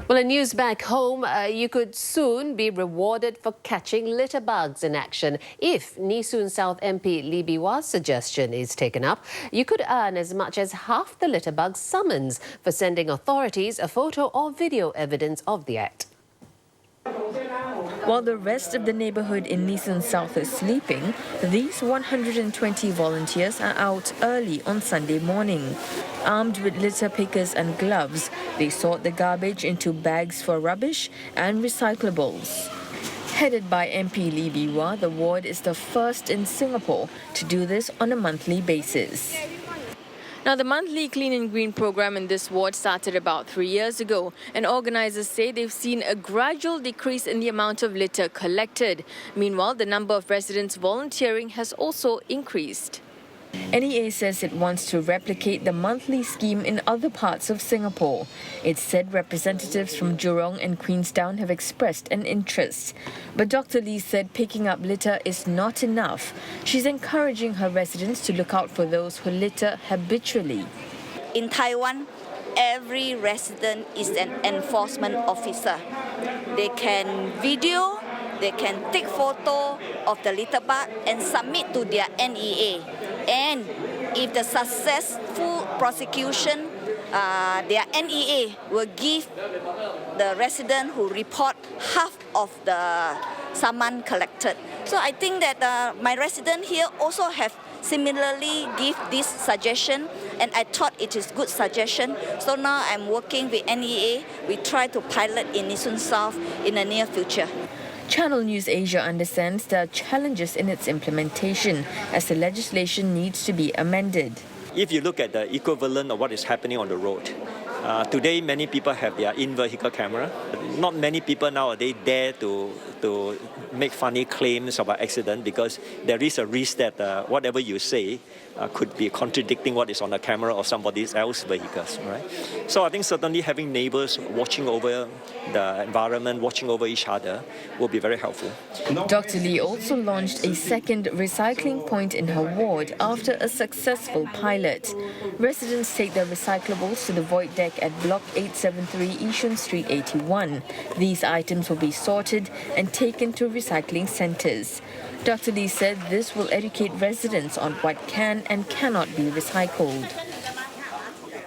Well, in news back home, you could soon be rewarded for catching litterbugs in action. If Nee Soon South MP Lee Biwa's suggestion is taken up, you could earn as much as half the litterbug summons for sending authorities a photo or video evidence of the act. While the rest of the neighborhood in Nee Soon South is sleeping, these 120 volunteers are out early on Sunday morning. Armed with litter pickers and gloves, they sort the garbage into bags for rubbish and recyclables. Headed by MP Lee Biwa, the ward is the first in Singapore to do this on a monthly basis. Now, the monthly Clean and Green program in this ward started about 3 years ago, and organizers say they've seen a gradual decrease in the amount of litter collected. Meanwhile, the number of residents volunteering has also increased. NEA says it wants to replicate the monthly scheme in other parts of Singapore. It said representatives from Jurong and Queenstown have expressed an interest. But Dr. Lee said picking up litter is not enough. She's encouraging her residents to look out for those who litter habitually. In Taiwan, every resident is an enforcement officer. They can video, they can take photo of the litterbug and submit to their NEA. And if the successful prosecution, their NEA will give the resident who report half of the saman collected. So I think that my resident here also have similarly give this suggestion, and I thought it is good suggestion. So now I'm working with NEA. We try to pilot in Nee Soon South in the near future. Channel News Asia understands there are challenges in its implementation as the legislation needs to be amended. If you look at the equivalent of what is happening on the road, today many people have their in-vehicle camera. Not many people nowadays dare to make funny claims about accident because there is a risk that whatever you say could be contradicting what is on the camera of somebody else's vehicles, right? So I think certainly having neighbors watching over the environment, watching over each other will be very helpful. Dr. Lee also launched a second recycling point in her ward after a successful pilot. Residents take their recyclables to the void deck at Block 873 Yishun Street 81. These items will be sorted and taken to recycling centres. Dr. Lee said this will educate residents on what can and cannot be recycled.